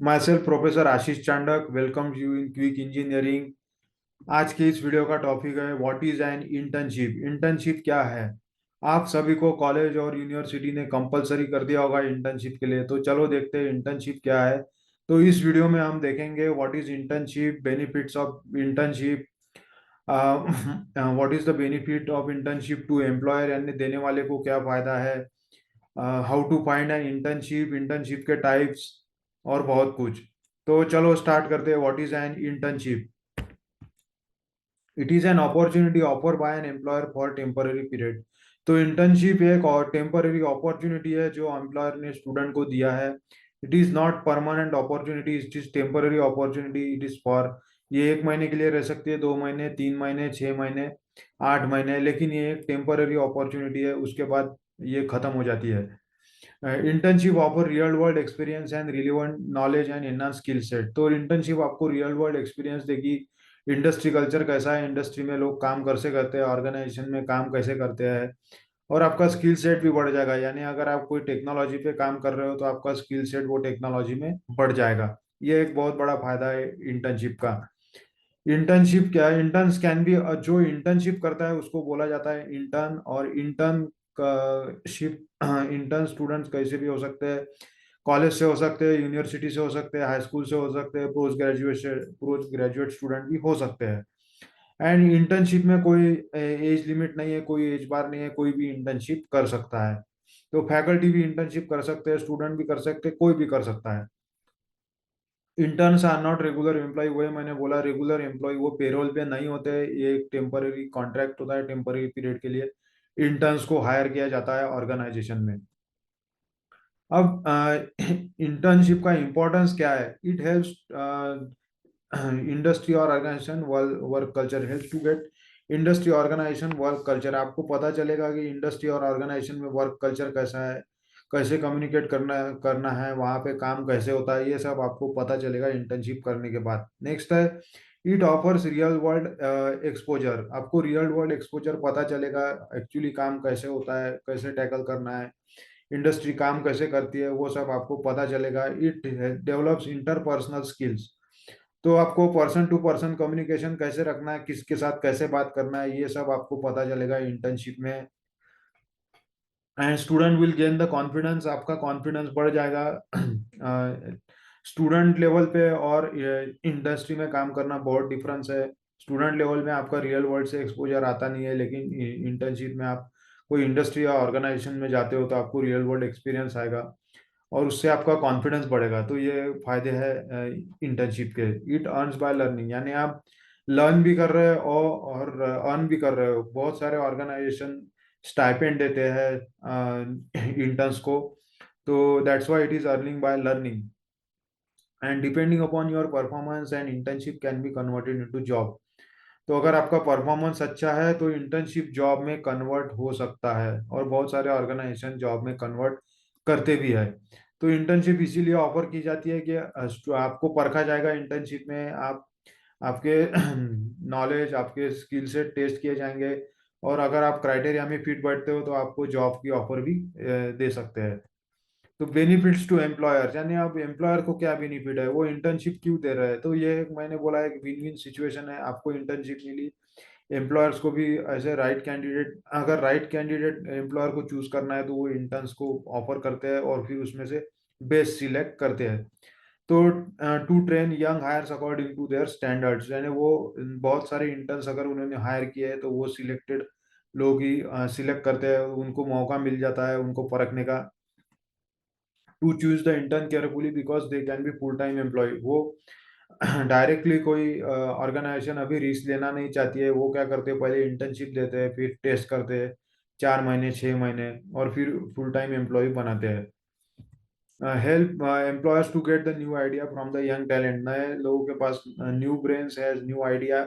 My self professor Ashish Chandak welcome you in quick engineering. आज के इस वीडियो का टॉपिक है what is an internship. Internship क्या है? आप सभी को कॉलेज और यूनिवर्सिटी ने कंपलसरी कर दिया होगा इंटर्नशिप के लिए, तो चलो देखते हैं इंटर्नशिप क्या है। तो इस वीडियो में हम देखेंगे what is internship, benefits of internship, what is the benefit of internship to employer, यानी देने वाले को क्या फायदा है, how to find an internship, internship के टाइप्स और बहुत कुछ। तो चलो स्टार्ट करते हैं। What is an internship? It is an opportunity offer by an employer for temporary period. तो इंटर्नशिप एक और टेम्पररी अपॉर्चुनिटी है जो एम्प्लॉयर ने स्टूडेंट को दिया है। It is not permanent opportunity, it is temporary opportunity. It is for, ये 1 महीने के लिए रह सकती है, 2 महीने, 3 महीने, 6 महीने, 8 महीने, लेकिन ये एक टेम्पररी अपॉर्चुनिटी है, उसके बाद ये खत्म हो जाती है। Internship offer real world experience and relevant knowledge and enhance skill set. तो इंटर्नशिप आपको रियल वर्ल्ड एक्सपीरियंस देगी। इंडस्ट्री कल्चर कैसा है, इंडस्ट्री में लोग काम कैसे करते हैं, ऑर्गेनाइजेशन में काम कैसे करते हैं, और आपका स्किल सेट भी बढ़ जाएगा। यानी अगर आप कोई टेक्नोलॉजी पे काम कर रहे हो तो आपका स्किल सेट वो टेक्नोलॉजी में बढ़ जाएगा। ये एक बहुत बड़ा फायदा है इंटर्नशिप का। इंटर्नशिप क्या है? इंटर्न्स कैन बी, जो इंटर्नशिप करता है उसको बोला जाता है इंटर्न। और इंटर्न का शिप इंटर्न स्टूडेंट्स कैसे भी हो सकते हैं, कॉलेज से हो सकते हैं, यूनिवर्सिटी से हो सकते हैं, हाई स्कूल से हो सकते हैं, पोस्ट ग्रेजुएट स्टूडेंट भी हो सकते हैं। एंड इंटर्नशिप में कोई एज लिमिट नहीं है, कोई एज बार नहीं है, कोई भी इंटर्नशिप कर सकता है। तो फैकल्टी भी इंटर्नशिप कर सकते हैं, स्टूडेंट भी कर सकते हैं, कोई भी कर सकता है। Interns are not regular employ, वही मैंने बोला, रेगुलर एम्प्लॉय वो पेरोल पे नहीं होते हैं। ये एक टेम्पररी कॉन्ट्रैक्ट होता है, टेम्पररी पीरियड के लिए इंटर्न्स को हायर किया जाता है ऑर्गेनाइजेशन में। अब इंटर्नशिप का इम्पोर्टेंस क्या है? इट हेल्प्स इंडस्ट्री और organisation work culture, help to get industry organisation work culture. आपको पता चलेगा कि इंडस्ट्री और ऑर्गेनाइजेशन में वर्क कल्चर कैसा है, कैसे कम्युनिकेट करना करना है, वहाँ पे काम कैसे होता है, ये सब आपको पता चलेगा इंटर्नशिप करने के बाद। नेक्स्ट है, it offers real world exposure. आपको रियल वर्ल्ड एक्सपोजर पता चलेगा, एक्चुअली काम कैसे होता है, कैसे टैकल करना है, इंडस्ट्री काम कैसे करती है, वो सब आपको पता चलेगा। It develops interpersonal skills. तो आपको पर्सन टू पर्सन कम्युनिकेशन कैसे रखना है, किसके साथ कैसे बात करना है, ये सब आपको पता चलेगा इंटर्नशिप में। And student will gain the confidence, आपका कॉन्फिडेंस बढ़ जाएगा। स्टूडेंट लेवल पे और इंडस्ट्री में काम करना बहुत डिफरेंस है। स्टूडेंट लेवल में आपका रियल वर्ल्ड से एक्सपोजर आता नहीं है, लेकिन इंटर्नशिप में आप कोई इंडस्ट्री या ऑर्गेनाइजेशन में जाते हो तो आपको रियल वर्ल्ड एक्सपीरियंस आएगा और उससे आपका कॉन्फिडेंस बढ़ेगा। तो ये फायदे हैं इंटर्नशिप के। इट अर्न्स बाय लर्निंग, यानी आप लर्न भी कर रहे हो और अर्न भी कर रहे हो। बहुत सारे ऑर्गेनाइजेशन स्टाइपेंड देते हैं इंटर्न्स को, तो that's why it is earning by learning. And depending upon your performance and internship can be converted into job. तो अगर आपका परफॉर्मेंस अच्छा है तो इंटर्नशिप जॉब में कन्वर्ट हो सकता है, और बहुत सारे ऑर्गेनाइजेशन जॉब में कन्वर्ट करते भी है। तो इंटर्नशिप इसीलिए ऑफर की जाती है कि आपको परखा जाएगा इंटर्नशिप में, आप आपके नॉलेज, आपके स्किल से टेस्ट किए जाएंगे, और अगर आप क्राइटेरिया में फिट बैठते हो तो आपको जॉब की ऑफर भी दे सकते हैं। तो बेनिफिट्स टू एम्प्लॉयर, यानी अब एम्प्लॉयर को क्या बेनिफिट है, वो इंटर्नशिप क्यों दे रहे हैं? तो ये मैंने बोला एक विन विन सिचुएशन है। आपको इंटर्नशिप मिली, एम्प्लॉयर्स को भी ऐसे राइट कैंडिडेट, अगर राइट कैंडिडेट एम्प्लॉयर को चूज करना है तो वो इंटर्न्स को ऑफर करते हैं और फिर उसमें से बेस्ट सिलेक्ट करते हैं। तो to train young hires according to their standards, यानी वो बहुत सारे इंटर्न्स अगर उन्होंने हायर किए हैं तो वो सिलेक्टेड लोग ही सिलेक्ट करते हैं, उनको मौका मिल जाता है उनको परखने का। To choose the intern carefully because they can be full time employ. वो डायरेक्टली कोई ऑर्गेनाइजेशन अभी रिस्क लेना नहीं चाहती है, वो क्या करते हैं, पहले इंटर्नशिप देते हैं, फिर टेस्ट करते हैं 4 महीने, 6 महीने, और फिर फुल टाइम एम्प्लॉय बनाते हैं। Help employers to get the new idea from the young talent. नए लोगों के पास न्यू ब्रेन्स है, न्यू आइडिया,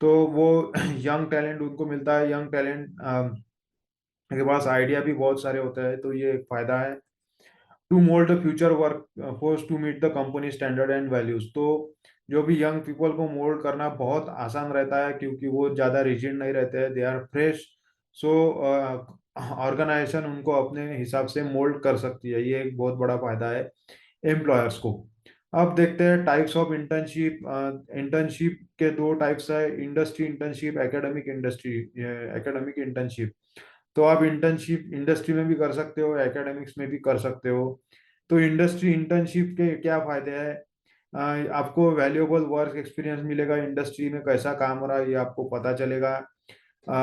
तो वो यंग टैलेंट उनको मिलता है। यंग टैलेंट के पास आइडिया भी बहुत सारे होते हैं, तो ये एक फायदा है। To mould the future work force to meet the company standard and values. तो जो भी यंग पीपल को मोल्ड करना बहुत आसान रहता है, क्योंकि वो ज़्यादा रिजिड नहीं रहते हैं, they are fresh. So organisation उनको अपने हिसाब से मोल्ड कर सकती है, ये एक बहुत बड़ा फायदा है एम्प्लॉयर्स को। अब देखते हैं टाइप्स ऑफ इंटर्नशिप। इंटर्नशिप के दो टाइप्स है, इंडस्ट्री इंटर्नशिप, एकेडमिक इंटर्नशिप। तो आप इंटर्नशिप इंडस्ट्री में भी कर सकते हो, एकेडमिक्स में भी कर सकते हो। तो इंडस्ट्री इंटर्नशिप के क्या फायदे हैं? आपको वैल्यूएबल वर्क एक्सपीरियंस मिलेगा, इंडस्ट्री में कैसा काम हो रहा है ये आपको पता चलेगा। अ,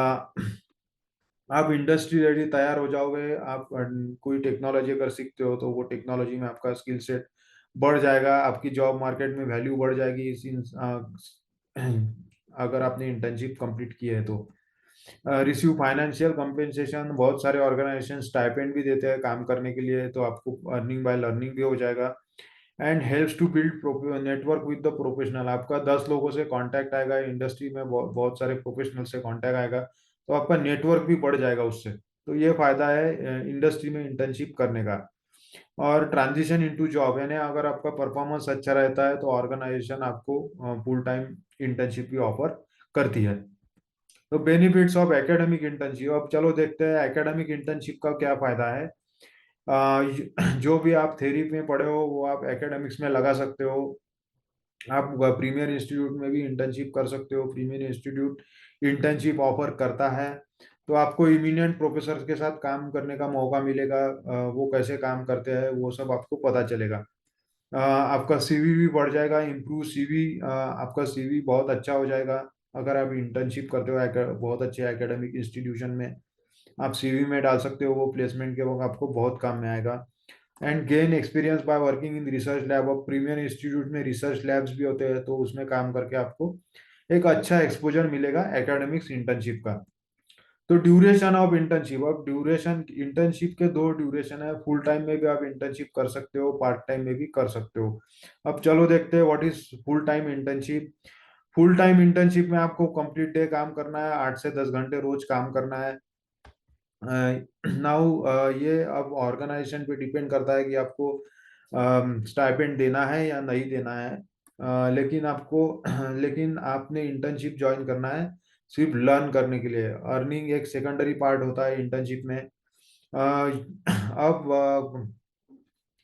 आप इंडस्ट्री रेडी तैयार हो जाओगे, आप कोई टेक्नोलॉजी अगर सीखते हो तो वो टेक्नोलॉजी में आपका स्किल सेट बढ़ जाएगा, आपकी जॉब मार्केट में वैल्यू बढ़ जाएगी अगर आपने इंटर्नशिप कंप्लीट की है तो। रिसीव फाइनेंशियल कंपेंसेशन, बहुत सारे ऑर्गेनाइजेशन स्टाइपेंड भी देते हैं काम करने के लिए, तो आपको अर्निंग बाय लर्निंग भी हो जाएगा। And helps to build network with the professional, आपका 10 लोगों से कांटेक्ट आएगा, इंडस्ट्री में बहुत सारे प्रोफेशनल से कांटेक्ट आएगा, तो आपका नेटवर्क भी बढ़ जाएगा उससे। तो ये फायदा है इंडस्ट्री में इंटर्नशिप करने का। और ट्रांजिशन इनटू जॉब, यानी अगर आपका परफॉर्मेंस अच्छा रहता है तो ऑर्गेनाइजेशन आपको फुल टाइम इंटर्नशिप भी ऑफर करती है। तो बेनिफिट्स ऑफ एकेडमिक इंटर्नशिप, अब चलो देखते हैं एकेडमिक इंटर्नशिप का क्या फायदा है। जो भी आप थ्योरी में पढ़े हो वो आप एकेडमिक्स में लगा सकते हो। आप प्रीमियर इंस्टीट्यूट में भी इंटर्नशिप कर सकते हो, प्रीमियर इंस्टीट्यूट इंटर्नशिप ऑफर करता है। तो आपको इमिनेंट प्रोफेसर के साथ काम करने का मौका मिलेगा, वो कैसे काम करते हैं वो सब आपको पता चलेगा। आपका सीवी भी बढ़ जाएगा, इम्प्रूव सीवी, आपका सीवी बहुत अच्छा हो जाएगा अगर आप इंटर्नशिप करते हो बहुत अच्छे एकेडमिक इंस्टीट्यूशन में। आप सीवी में डाल सकते हो, वो प्लेसमेंट के वक्त आपको बहुत काम में आएगा। And gain experience by working in research lab, अब प्रीमियर इंस्टीट्यूट में रिसर्च लैब्स भी होते हैं, तो उसमें काम करके आपको एक अच्छा एक्सपोजर मिलेगा एकेडमिक्स इंटर्नशिप का। तो ड्यूरेशन ऑफ इंटर्नशिप, अब ड्यूरेशन इंटर्नशिप के दो ड्यूरेशन है, फुल टाइम में भी आप इंटर्नशिप कर सकते हो, पार्ट टाइम में भी कर सकते हो। अब चलो देखते हैं what is full time internship. Full time internship में आपको कंप्लीट डे काम करना है, 8 से 10 घंटे रोज काम करना है। नाउ ये अब ऑर्गेनाइजेशन पे डिपेंड करता है कि आपको स्टाइपेंड देना है या नहीं देना है। लेकिन आपने इंटर्नशिप ज्वाइन करना है सिर्फ लर्न करने के लिए, अर्निंग एक सेकेंडरी पार्ट होता है इंटर्नशिप में। अब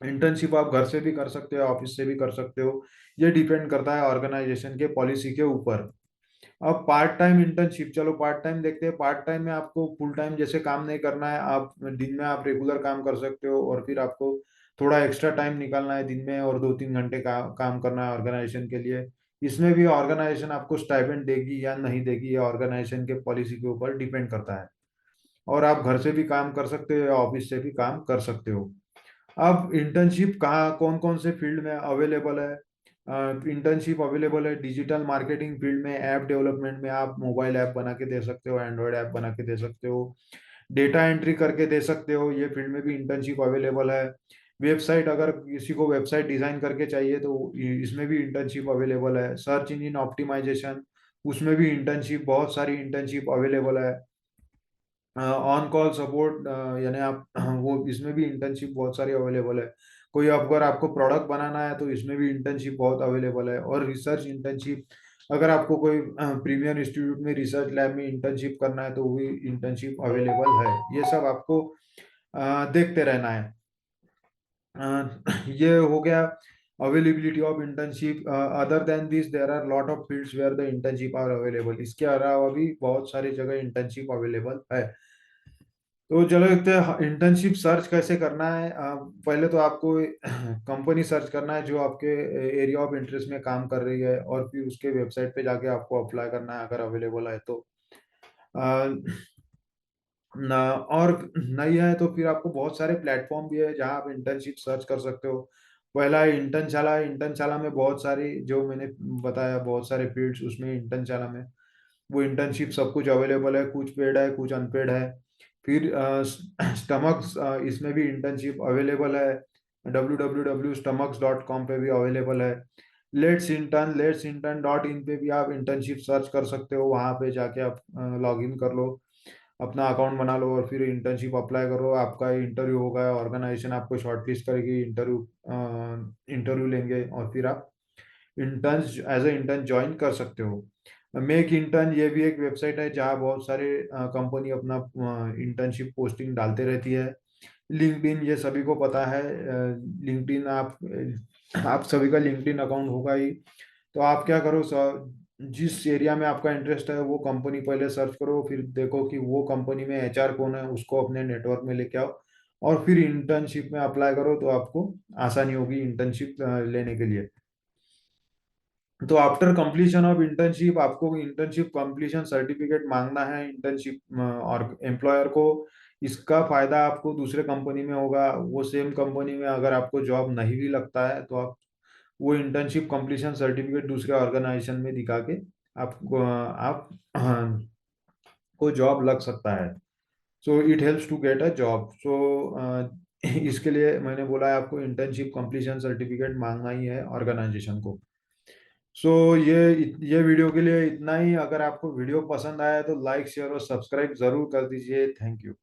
इंटर्नशिप आप घर से भी कर सकते हो, ऑफिस से भी कर सकते हो, ये डिपेंड करता है ऑर्गेनाइजेशन के पॉलिसी के ऊपर। अब पार्ट टाइम इंटर्नशिप, चलो पार्ट टाइम देखते हैं। पार्ट टाइम में आपको फुल टाइम जैसे काम नहीं करना है, आप दिन में आप रेगुलर काम कर सकते हो और फिर आपको थोड़ा एक्स्ट्रा टाइम निकालना है दिन में और 2-3 घंटे काम करना है ऑर्गेनाइजेशन के लिए। इसमें भी ऑर्गेनाइजेशन आपको स्टाइपेंड देगी या नहीं देगी, ये ऑर्गेनाइजेशन के पॉलिसी के ऊपर डिपेंड करता है। और आप घर से भी काम कर सकते हो या ऑफिस से भी काम कर सकते हो। अब इंटर्नशिप कहाँ कौन कौन से फील्ड में अवेलेबल है? इंटर्नशिप अवेलेबल है डिजिटल मार्केटिंग फील्ड में, ऐप डेवलपमेंट में, आप मोबाइल ऐप बना के दे सकते हो, एंड्रॉयड ऐप बना के दे सकते हो, डेटा एंट्री करके दे सकते हो, ये फील्ड में भी इंटर्नशिप अवेलेबल है। वेबसाइट, अगर किसी को वेबसाइट डिजाइन करके चाहिए तो इसमें भी इंटर्नशिप अवेलेबल है। सर्च इंजन ऑप्टिमाइजेशन, उसमें भी इंटर्नशिप, बहुत सारी इंटर्नशिप अवेलेबल है। ऑन कॉल सपोर्ट, यानी आप वो इसमें भी इंटर्नशिप बहुत सारी अवेलेबल है। कोई अगर आपको प्रोडक्ट बनाना है तो इसमें भी इंटर्नशिप बहुत अवेलेबल है। और रिसर्च इंटर्नशिप, अगर आपको कोई प्रीमियर इंस्टीट्यूट में रिसर्च लैब में इंटर्नशिप करना है तो वो इंटर्नशिप अवेलेबल है। ये सब आपको देखते रहना है। ये हो गया availability of internship. Other than this there are lot of fields where the internship are available, इसके अलावा भी बहुत सारी जगह इंटर्नशिप अवेलेबल है। तो चलो देखते हैं इंटर्नशिप सर्च कैसे करना है। पहले तो आपको कंपनी सर्च करना है जो आपके एरिया ऑफ इंटरेस्ट में काम कर रही है, और फिर उसके वेबसाइट पे जाके आपको अप्लाई करना है अगर अवेलेबल है तो। अ, ना और नहीं है तो फिर आपको बहुत सारे प्लेटफॉर्म भी है जहां आप इंटर्नशिप सर्च कर सकते हो। पहला है इंटर्नशाला। इंटर्नशाला में बहुत सारी, जो मैंने बताया बहुत सारे फील्ड्स उसमें इंटर्नशाला में, वो इंटर्नशिप सब कुछ अवेलेबल है, कुछ पेड है कुछ अनपेड है। फिर स्टमक्स, इसमें भी इंटर्नशिप अवेलेबल है, www.stomachs.com पे भी अवेलेबल है। लेट्स इंटर्न पे भी आप इंटर्नशिप सर्च कर सकते हो, वहां पे जाके आप लॉग इन कर लो, अपना अकाउंट बना लो और फिर इंटर्नशिप अप्लाई करो। आपका इंटरव्यू होगा, ऑर्गेनाइजेशन आपको शॉर्टलिस्ट करेगी, इंटरव्यू लेंगे और फिर आप intern as a intern join कर सकते हो। मेक इंटर्न, ये भी एक वेबसाइट है जहाँ बहुत सारे कंपनी अपना इंटर्नशिप पोस्टिंग डालते रहती है। लिंक्डइन ये सभी को पता है। लिंक्डइन आप सभी का लिंक्डइन अकाउंट होगा ही। तो आप क्या करो, जिस एरिया में आपका इंटरेस्ट है वो कंपनी पहले सर्च करो, फिर देखो कि वो कंपनी में एचआर कौन है, उसको अपने नेटवर्क में लेके आओ और फिर इंटर्नशिप में अप्लाई करो, तो आपको आसानी होगी इंटर्नशिप लेने के लिए। तो आफ्टर कंप्लीशन ऑफ इंटर्नशिप आपको इंटर्नशिप कंप्लीशन सर्टिफिकेट मांगना है इंटर्नशिप और एम्प्लॉयर को। इसका फायदा आपको दूसरे कंपनी में होगा। वो सेम कंपनी में अगर आपको जॉब नहीं भी लगता है तो आप वो इंटर्नशिप कंप्लीशन सर्टिफिकेट दूसरे ऑर्गेनाइजेशन में दिखा के आपको आप को जॉब लग सकता है। So it helps to get a job. So इसके लिए मैंने बोला है आपको इंटर्नशिप कंप्लीशन सर्टिफिकेट मांगना ही है ऑर्गेनाइजेशन को। सो ये वीडियो के लिए इतना ही। अगर आपको वीडियो पसंद आया तो लाइक शेयर और सब्सक्राइब जरूर कर दीजिए। Thank you.